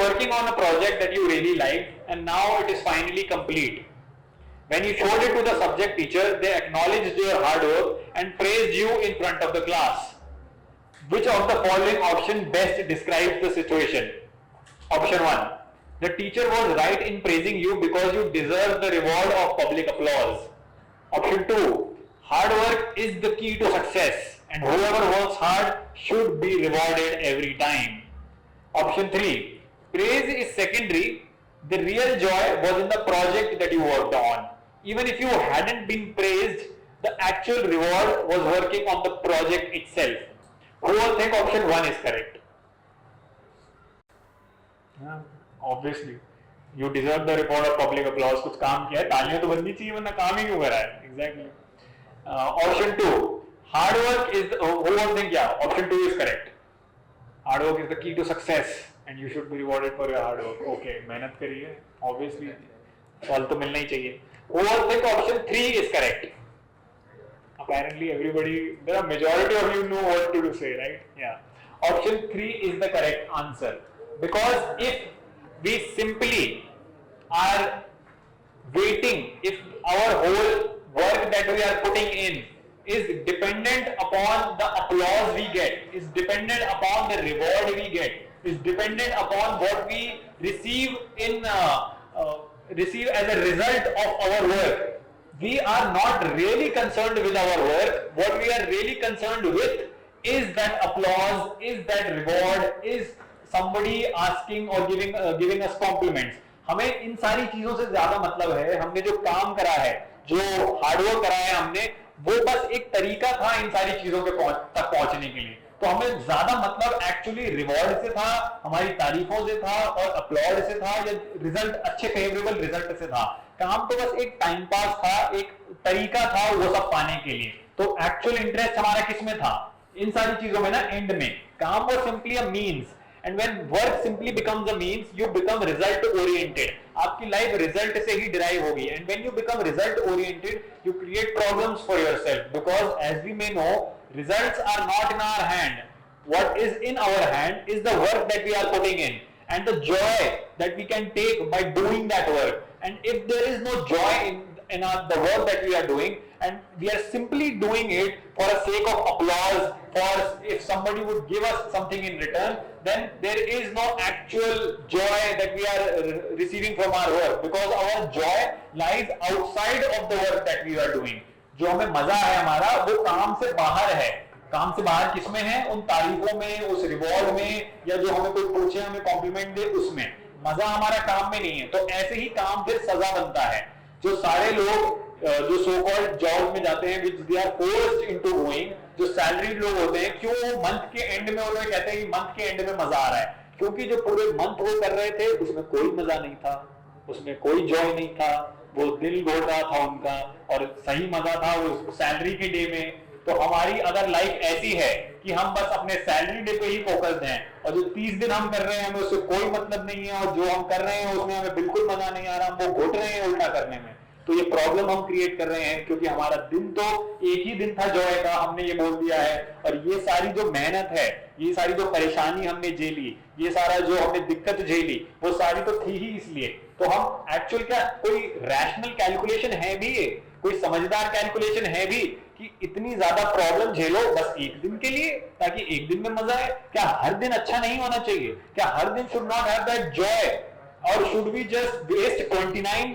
working on a project that you really liked and now it is finally complete. When you showed it to the subject teacher, they acknowledged your hard work and praised you in front of the class. Which of the following option best describes the situation? Option 1. The teacher was right in praising you because you deserve the reward of public applause. Option 2. Hard work is the key to success and whoever works hard should be rewarded every time. Option 3. Praise is secondary. The real joy was in the project that you worked on. Even if you hadn't been praised, the actual reward was working on the project itself. Who will think option 1 is correct? Obviously. You deserve the reward of public applause. कुछ काम किया है, तालियां तो बननी चाहिए वरना काम ही क्यों करा है? Exactly. Option 2. Hard work is who will think option 2 is correct. Hard work is the key to success and you should be rewarded for your hard work. Okay, मेहनत करिए. Obviously, फल तो मिलना ही चाहिए. Who will think option 3 is correct? Apparently, everybody, there are majority of you know what to say, right? Yeah. Option 3 is the correct answer. Because if we simply are waiting, if our whole work that we are putting in is dependent upon the applause we get, is dependent upon the reward we get, is dependent upon what we receive receive as a result of our work, we are not really concerned with our work. What we are really concerned with is that applause, is that reward, is somebody asking or giving us compliments. हमें इन सारी चीजों से ज्यादा मतलब है, हमने जो काम करा है, जो हार्डवर्क करा है हमने, वो बस एक तरीका था इन सारी चीजों के तक पहुंचने के लिए. तो हमें ज्यादा मतलब एक्चुअली रिवॉर्ड से था, हमारी तारीफों से था और अपलॉड से था या रिजल्ट, अच्छे फेवरेबल रिजल्ट से था. काम तो बस एक टाइम पास था, एक तरीका था वो सब पाने के लिए. तो एक्चुअल इंटरेस्ट हमारा किस में था? इन सारी चीजों में ना, एंड में. काम वो simply a means, and when work simply becomes a means, you become result oriented. आपकी लाइफ रिजल्ट से ही डिराइव होगी. And when you become result oriented, you create problems for yourself, because as we may know, results are not in our hand. What is in our hand is the work that we are putting in and the joy that we can take by doing that work. And if there is no joy in the work that we are doing, and we are simply doing it for the sake of applause, for if somebody would give us something in return, then there is no actual joy that we are receiving from our work, because our joy lies outside of the work that we are doing. जो हमें मजा है हमारा, वो काम से बाहर है. काम से बाहर किसमें है? उन तारीफों में, उस रिवॉर्ड में, या जो हमें कोई पूछे, हमें कॉम्प्लीमेंट दे, उसमें. मजा हमारा काम में नहीं है. तो ऐसे ही काम फिर सजा बनता है. जो सारे लोग जो सो कॉल्ड जॉब में जाते हैं, which they are forced into going, जो सैलरीड लोग होते हैं, क्यों वो मंथ के एंड में उन्हें कहते हैं कि मंथ के एंड में मजा आ रहा है? क्योंकि जो पूरे मंथ वो कर रहे थे उसमें कोई मजा नहीं था, उसमें कोई जॉय नहीं था, वो दिल घोट रहा था उनका, और सही मजा था वो सैलरी के डे में. तो हमारी अगर लाइफ ऐसी है कि हम बस अपने सैलरी डे पे ही फोकस्ड हैं, और जो 30 दिन हम कर रहे हैं हमें उससे कोई मतलब नहीं है, और जो हम कर रहे हैं उसमें हमें बिल्कुल मजा नहीं आ रहा, हम वो घोट रहे हैं उल्टा करने में, तो ये प्रॉब्लम हम क्रिएट कर रहे हैं. क्योंकि हमारा दिन तो एक ही दिन था जॉय का, हमने ये बोल दिया है, और ये सारी जो मेहनत है, ये सारी जो परेशानी हमने झेली, ये सारा जो हमने दिक्कत झेली, वो सारी तो थी ही इसलिए. तो हम एक्चुअल क्या कोई रैशनल कैलकुलेशन है भी, ये कोई समझदार कैलकुलेशन है भी कि इतनी ज्यादा प्रॉब्लम झेलो बस एक दिन के लिए, ताकि एक दिन में मजा है? क्या हर दिन अच्छा नहीं होना चाहिए? क्या हर दिन should not have that Joy? Or should we just waste 29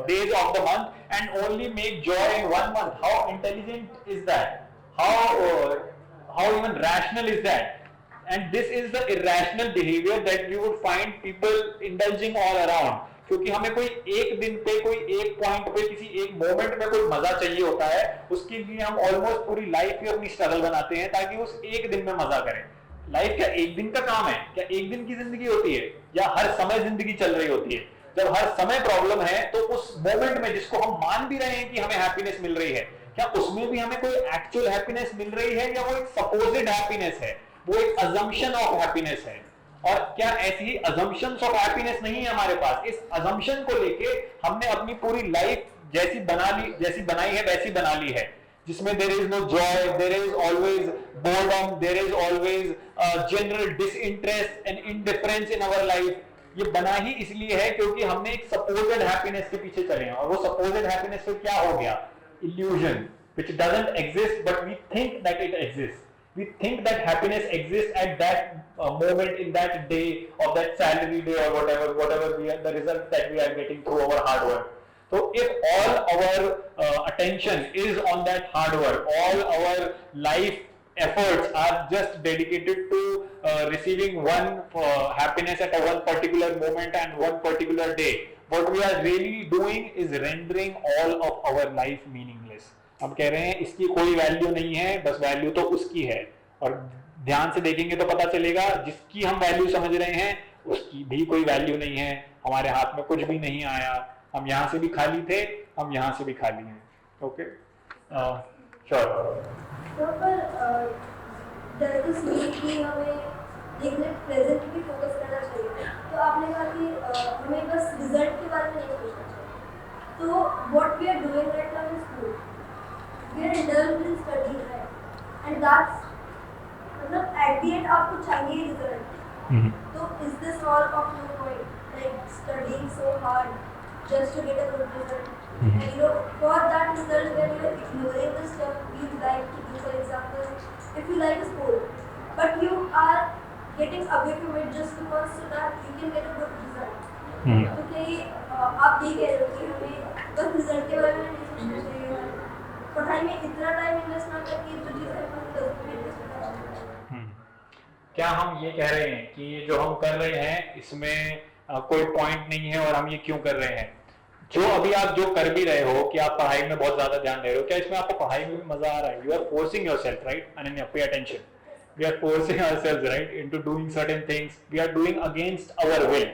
days of the month and only make joy in 1 month? How intelligent is that? How even rational is that? And this is the irrational behavior that you would find people indulging all around. क्योंकि हमें कोई एक दिन पे, कोई एक point पे, किसी एक मोमेंट में कोई मजा चाहिए होता है, उसके लिए हम ऑलमोस्ट पूरी लाइफ ही अपनी स्ट्रगल बनाते हैं ताकि उस एक दिन में मजा करें. लाइफ क्या एक दिन का काम है? क्या एक दिन की जिंदगी होती है? या हर समय जिंदगी चल रही होती है? जब हर समय प्रॉब्लम है तो उस मोमेंट में जिसको हम मान भी रहे हैं कि हमें हैप्पीनेस मिल रही है, क्या उसमें भी हमें कोई एक्चुअल हैप्पीनेस मिल रही है, या वो एक सपोज्ड हैप्पीनेस है, वो एक अजम्पशन ऑफ हैप्पीनेस है? और क्या ऐसी अजम्पशंस ऑफ हैप्पीनेस नहीं है हमारे पास? इस अजम्पशन को लेके हमने अपनी पूरी लाइफ जैसी बनाई है वैसी बना ली है, जिसमें there is no joy, there is always boredom, there is always general disinterest and indifference in our life. ये बना ही इसलिए है क्योंकि हमने एक सपोज्ड हैप्पीनेस के पीछे चले हैं, और वो सपोज्ड हैप्पीनेस फिर क्या हो गया, illusion, which doesn't exist but we think that it exists. We think that happiness exists at that moment in that day of that salary day or whatever we are, the result that we are getting through our hard work. So if all our attention is on that hard work, all our life efforts are just dedicated to receiving one happiness at a one particular moment and one particular day, what we are really doing is rendering all of our life meaningless. हम कह रहे हैं इसकी कोई value नहीं है, बस value तो उसकी है, और ध्यान से देखेंगे तो पता चलेगा जिसकी हम वैल्यू समझ रहे हैं उसकी भी कोई वैल्यू नहीं है, हमारे हाथ में कुछ भी नहीं आया, हम यहाँ से भी खाली थे, हम यहाँ से भी खाली हैं. Okay, sure. प्रेजेंट भी फोकस करना चाहिए. तो आपने कहा कि हमें बस रिजल्ट के बारे में नहीं सोचना चाहिए. तो what we are doing right now in school, we are indulged in study, right, and that's मतलब एट द एंड आपको चाहिए रिजल्ट. तो is this all of no point, like studying so hard just to get a good result? And you know, for that result, when you are ignoring the stuff you like to do, for example, if you like a sport, but you are getting away from it just because so that you can get a good result. तो क्या ये आप ये कह रहे हो कि हमें बस रिजल्ट के बारे में नहीं सोचना चाहिए, पढ़ाई में इतना टाइम इन्वेस्ट ना करके जो चीज़ है हम इन्वेस्ट करना चाहिए? क्या हम ये कह रहे हैं कि ये जो हम कर रहे हैं इसमें कोई पॉइंट नहीं है, और हम ये क्यों कर रहे हैं? जो अभी आप जो कर भी रहे हो कि आप पढ़ाई में बहुत ज्यादा ध्यान दे रहे हो, क्या इसमें आपको पढ़ाई में भी मजा आ रहा है? You are forcing yourself, right? Ananya, pay attention. We are forcing ourselves, right, into doing certain things. We are doing against our will.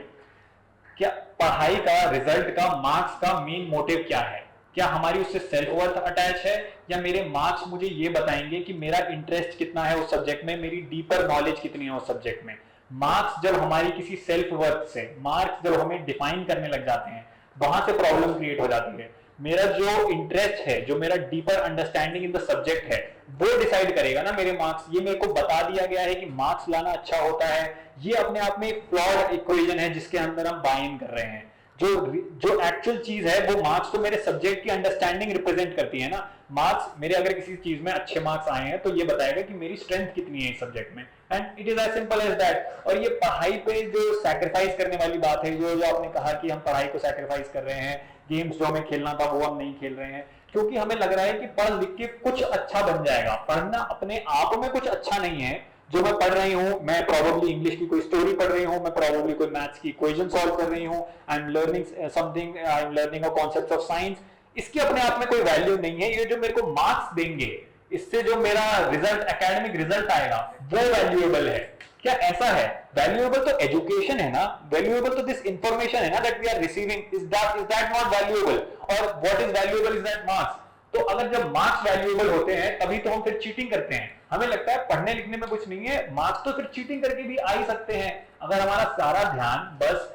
क्या पढ़ाई का, रिजल्ट का, मार्क्स का मेन मोटिव क्या है? क्या हमारी उससे सेल्फ वर्थ अटैच है, या मेरे मार्क्स मुझे ये बताएंगे कि मेरा इंटरेस्ट कितना है उस सब्जेक्ट में, मेरी डीपर नॉलेज कितनी है उस सब्जेक्ट में? मार्क्स जब हमारी किसी सेल्फ वर्थ से, मार्क्स जब हमें डिफाइन करने लग जाते हैं, वहां से प्रॉब्लम क्रिएट हो जाती है. मेरा जो इंटरेस्ट है, जो मेरा deeper understanding in the subject है, वो डिसाइड करेगा ना मेरे मार्क्स. ये मेरे को बता दिया गया है कि मार्क्स लाना अच्छा होता है, ये अपने आप में एक फ्लॉड इक्वेशन है जिसके अंदर हम बाय इन कर रहे हैं. जो एक्चुअल चीज है वो मार्क्स तो मेरे सब्जेक्ट की अंडरस्टैंडिंग रिप्रेजेंट करती है ना. मार्क्स मेरे अगर किसी चीज में अच्छे मार्क्स आए हैं तो ये बताएगा कि मेरी स्ट्रेंथ कितनी है इस सब्जेक्ट में, and it is as simple as that. और ये पढ़ाई पे जो सैक्रिफाइस करने वाली बात है, जो आपने कहा कि हम पढ़ाई को सैक्रिफाइस कर रहे हैं, गेम्स जो हमें खेलना था वो हम नहीं खेल रहे हैं क्योंकि हमें लग रहा है कि पढ़ लिख के कुछ अच्छा बन जाएगा. पढ़ना अपने आप में कुछ अच्छा नहीं है. जो मैं पढ़ रही हूँ, मैं प्रोबेबली इंग्लिश की कोई स्टोरी पढ़ रही हूँ, मैं प्रोबेबली कोई मैथ्स की इक्वेशन सॉल्व कर रही हूँ, I am learning something, I am learning a concept of science. इसकी अपने आप में कोई वैल्यू नहीं है. ये जो मेरे को मार्क्स देंगे, इससे जो मेरा रिजल्ट, एकेडमिक रिजल्ट आएगा, वो वैल्यूएबल है. क्या ऐसा है? वैल्यूएबल तो एजुकेशन है ना, वैल्यूएबल तो दिस इंफॉर्मेशन है ना that we are receiving. Is that not valuable? और what is valuable? Is that marks. तो अगर जब मार्क्स वैल्यूएबल होते हैं तभी तो हम फिर चीटिंग करते हैं. हमें लगता है पढ़ने लिखने में कुछ नहीं है, मार्क्स तो फिर चीटिंग करके भी आ ही सकते हैं. अगर हमारा सारा ध्यान बस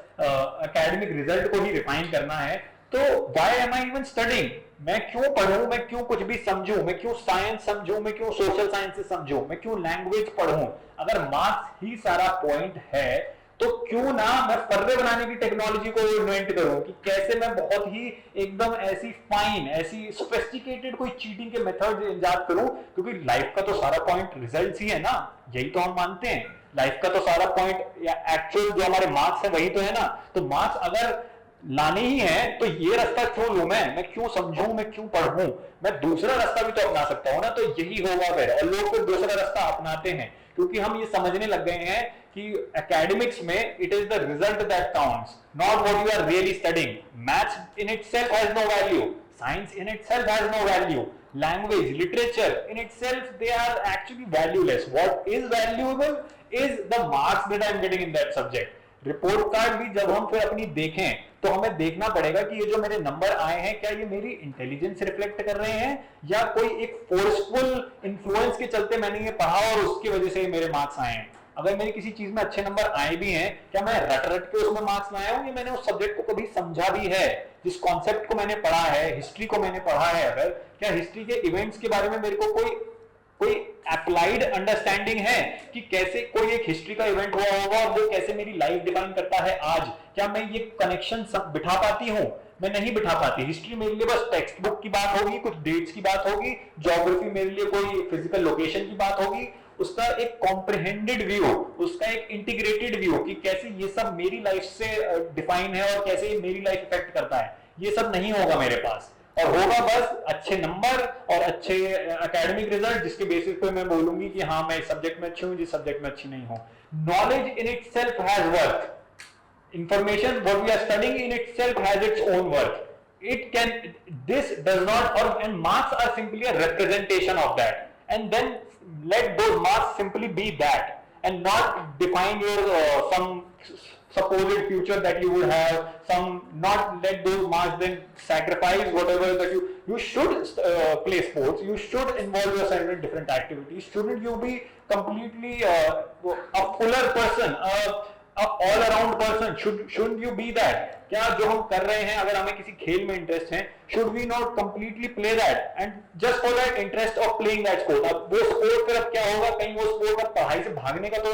एकेडमिक रिजल्ट को ही रिफाइन करना है तो why am I even studying? मैं क्यों पढ़ूं, मैं क्यों कुछ भी समझूं, मैं क्यों साइंस समझूं, मैं क्यों सोशल साइंसेस समझूं, मैं क्यों लैंग्वेज पढ़ूं? अगर मार्क्स ही सारा पॉइंट है तो क्यों ना मैं फर्रे बनाने की टेक्नोलॉजी को इन्वेंट करूं कि कैसे मैं बहुत ही एकदम ऐसी फाइन, ऐसी सोफिस्टिकेटेड कोई चीटिंग के मेथड इजाद करूं. क्योंकि लाइफ का तो सारा पॉइंट रिजल्ट्स ही है ना, यही तो हम मानते हैं. लाइफ का तो सारा पॉइंट या एक्चुअल जो हमारे मार्क्स है वही तो है ना. तो मार्क्स अगर लाने ही है तो ये रास्ता क्यों लूं? मैं क्यों समझूं, मैं क्यों पढ़ूं? मैं दूसरा रास्ता भी तो अपना सकता हूं ना. तो यही होगा फिर, और लोग फिर दूसरा रास्ता अपनाते हैं क्योंकि हम ये समझने लग गए हैं कि एकेडमिक्स में it is the result that counts, not what you are really studying. Maths in itself has no value, science in itself has no value, language, literature in itself they are actually valueless. What is valuable is the marks that I am getting in that subject. Report card भी जब हम फिर अपनी देखें तो हमें देखना पड़ेगा कि ये जो मेरे नंबर आए हैं क्या ये मेरी इंटेलिजेंस रिफ्लेक्ट कर रहे हैं या कोई एक फोर्सफुल इन्फ्लुएंस के चलते मैंने ये पढ़ा और उसकी वजह से मेरे मार्क्स आए हैं. अगर मेरी किसी चीज में अच्छे नंबर आए भी हैं, क्या मैं रट रट के उसमें मार्क्स लाया हूं या मैंने उस सब्जेक्ट को कभी समझा भी है? जिस कॉन्सेप्ट को मैंने पढ़ा है, हिस्ट्री को मैंने पढ़ा है, अगर क्या हिस्ट्री के इवेंट्स के बारे में मेरे को कोई कोई अप्लाइड अंडरस्टैंडिंग है कि कैसे कोई एक हिस्ट्री का इवेंट हुआ होगा और वो कैसे मेरी लाइफ डिफाइन करता है आज? क्या मैं ये कनेक्शन बिठा पाती हूँ? मैं नहीं बिठा पाती। हिस्ट्री मेरे लिए बस टेक्स्ट बुक की बात होगी, कुछ डेट्स की बात होगी, ज्योग्राफी मेरे लिए कोई फिजिकल लोकेशन की बात होगी, उसका एक कॉम्प्रिहेंडेड व्यू, उसका एक इंटीग्रेटेड व्यू कि कैसे ये सब मेरी लाइफ से डिफाइन है और कैसे ये मेरी लाइफ इफेक्ट करता है, ये सब नहीं होगा मेरे पास। और होगा बस अच्छे नंबर और अच्छे एकेडमिक रिजल्ट, जिसके बेसिस पे मैं बोलूंगी कि हाँ मैं इस सब्जेक्ट में अच्छी हूँ, जिस सब्जेक्ट में अच्छी नहीं हूँ। Knowledge in itself has worth. Information what we are studying in itself has its own worth. It can, this does not, and marks are simply a representation of that, and then let those marks simply be that and not define your some supposed future that you would have, not let those marks then sacrifice whatever that you should play sports, you should involve yourself in different activities. Shouldn't you be completely a fuller person, all around person? shouldn't you be that? क्या जो हम कर रहे हैं, अगर हमें किसी खेल में इंटरेस्ट है, should we not completely play that and just for that interest of playing that sport? अब वो स्पोर्ट फिर अब क्या होगा, कहीं वो स्पोर्ट अब पढ़ाई से भागने का तो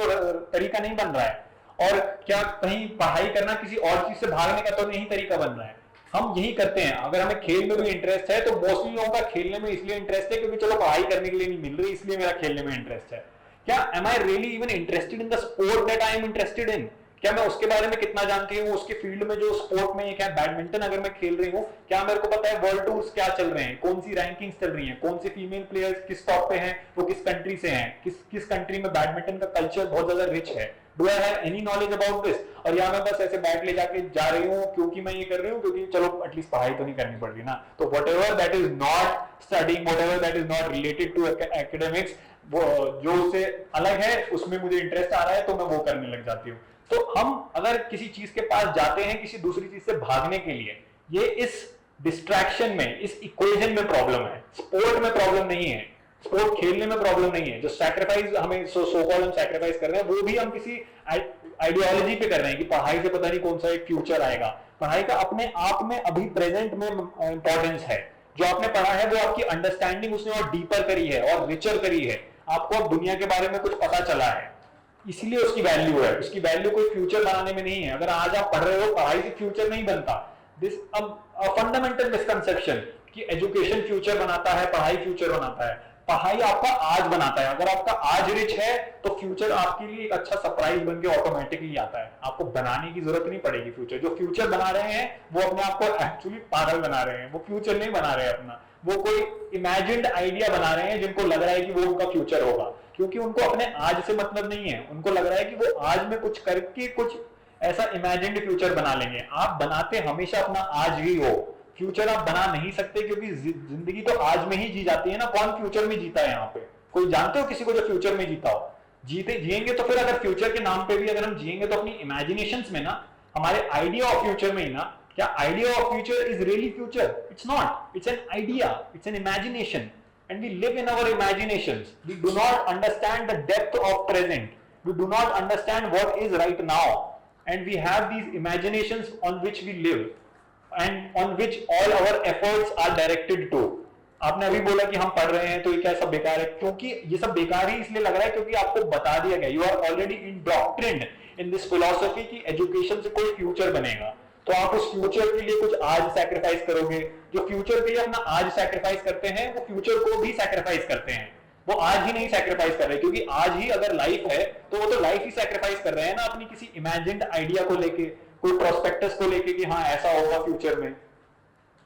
तरीका नहीं बन रहा है, और क्या कहीं पढ़ाई करना किसी और चीज से भागने का तो नहीं तरीका बन रहा है। हम यही करते हैं। अगर हमें खेल में भी इंटरेस्ट है तो मोस्टली लोगों का खेलने में इसलिए इंटरेस्ट है क्योंकि चलो पढ़ाई करने के लिए नहीं मिल रही, इसलिए मेरा खेलने में इंटरेस्ट है। क्या am I really even interested in the sport that I am interested in? क्या मैं उसके बारे में कितना जानती हूँ, उसके फील्ड में जो स्पोर्ट में क्या बैडमिंटन अगर मैं खेल रही हूँ, क्या मेरे को पता है वर्ल्ड टूर्स क्या चल रहे हैं, कौन सी रैंकिंग्स चल रही हैं, कौन से फीमेल प्लेयर्स किस टॉप पे हैं, वो किस कंट्री से हैं, किस कंट्री में बैडमिंटन का कल्चर बहुत ज्यादा रिच है। Do I have any knowledge about this? और या मैं बस ऐसे बैट ले जाके जा रही हूँ क्योंकि मैं ये कर रही हूँ क्योंकि चलो एटलीस्ट पढ़ाई तो नहीं करनी पड़ रही ना। तो whatever that is not studying, whatever that is not related to academics, वो जो उससे अलग है, उसमें मुझे इंटरेस्ट आ रहा है तो मैं वो करने लग जाती हूँ। तो हम अगर किसी चीज के पास जाते हैं किसी दूसरी चीज से भागने के लिए, ये इस डिस्ट्रैक्शन में, इस इक्वेशन में प्रॉब्लम है। स्पोर्ट में प्रॉब्लम नहीं है, स्पोर्ट खेलने में प्रॉब्लम नहीं है। जो सैक्रिफाइस हमें सो कॉल्ड हम सैक्रिफाइस कर रहे हैं, वो भी हम किसी आइडियोलॉजी पे कर रहे हैं कि पढ़ाई से पता नहीं कौन सा एक फ्यूचर आएगा। पढ़ाई का अपने आप में अभी प्रेजेंट में इंपॉर्टेंस है। जो आपने पढ़ा है वो आपकी अंडरस्टैंडिंग उसने और डीपर करी है और रिचर करी है, आपको अब दुनिया के बारे में कुछ पता चला है, इसलिए उसकी वैल्यू है। उसकी वैल्यू कोई फ्यूचर बनाने में नहीं है। अगर आज आप पढ़ रहे हो, पढ़ाई से फ्यूचर नहीं बनता। दिस फंडामेंटल मिसकंसेप्शन कि एजुकेशन फ्यूचर बनाता है, पढ़ाई फ्यूचर बनाता है। पढ़ाई आपका आज बनाता है। अगर आपका आज रिच है तो फ्यूचर आपके लिए एक अच्छा सरप्राइज बन के ऑटोमेटिकली आता है, आपको बनाने की जरूरत नहीं पड़ेगी फ्यूचर। जो फ्यूचर बना रहे हैं वो अपने आप को एक्चुअली पागल बना रहे हैं, वो फ्यूचर नहीं बना रहे अपना, वो कोई इमेजिन्ड आइडिया बना रहे हैं जिनको लग रहा है कि वो उनका फ्यूचर होगा, क्योंकि उनको अपने आज से मतलब नहीं है। उनको लग रहा है कि वो आज में कुछ करके कुछ ऐसा इमेजिन्ड फ्यूचर बना लेंगे। आप बनाते हमेशा अपना आज ही हो, फ्यूचर आप बना नहीं सकते, क्योंकि जिंदगी तो आज में ही जी जाती है ना। कौन फ्यूचर में जीता है यहाँ पे? कोई जानते हो किसी को जो फ्यूचर में जीता हो? जिएंगे तो फिर अगर फ्यूचर के नाम पे भी अगर हम जिएंगे तो अपनी इमेजिनेशंस में ना, हमारे आइडिया ऑफ फ्यूचर में ही ना। क्या idea of future is really future? It's not, it's an idea, it's an imagination, and we live in our imaginations. We do not understand the depth of present, we do not understand what is right now, and we have these imaginations on which we live and on which all our efforts are directed to. आपने अभी बोला कि हम पढ़ रहे हैं तो ये क्या सब बेकार है, क्योंकि ये सब बेकार ही इसलिए लग रहा है क्योंकि आपको बता दिया गया, you are already indoctrined in this philosophy कि एजुकेशन से कोई फ्यूचर बनेगा। तो आप उस फ्यूचर के लिए कुछ आज सैक्रिफाइस करोगे। जो फ्यूचर के लिए अपना आज सैक्रिफाइस करते हैं वो फ्यूचर को भी सैक्रिफाइस करते हैं। वो आज ही नहीं सैक्रिफाइस कर रहे, क्योंकि आज ही अगर लाइफ है तो वो तो लाइफ ही सैक्रिफाइस कर रहे हैं ना, अपनी किसी इमेजिन्ड आइडिया को लेके, कोई प्रोस्पेक्टस को लेके कि हाँ ऐसा होगा फ्यूचर में।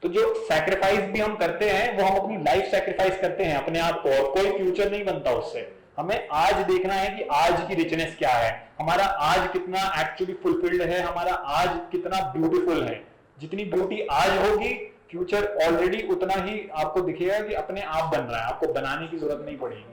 तो जो सैक्रिफाइस भी हम करते हैं वो हम अपनी लाइफ सैक्रिफाइस करते हैं अपने आप को, और कोई फ्यूचर नहीं बनता उससे। हमें आज देखना है कि आज की रिचनेस क्या है, हमारा आज कितना एक्चुअली फुलफिल्ड है, हमारा आज कितना ब्यूटीफुल है। जितनी ब्यूटी आज होगी, फ्यूचर ऑलरेडी उतना ही आपको दिखेगा कि अपने आप बन रहा है, आपको बनाने की जरूरत नहीं पड़ेगी।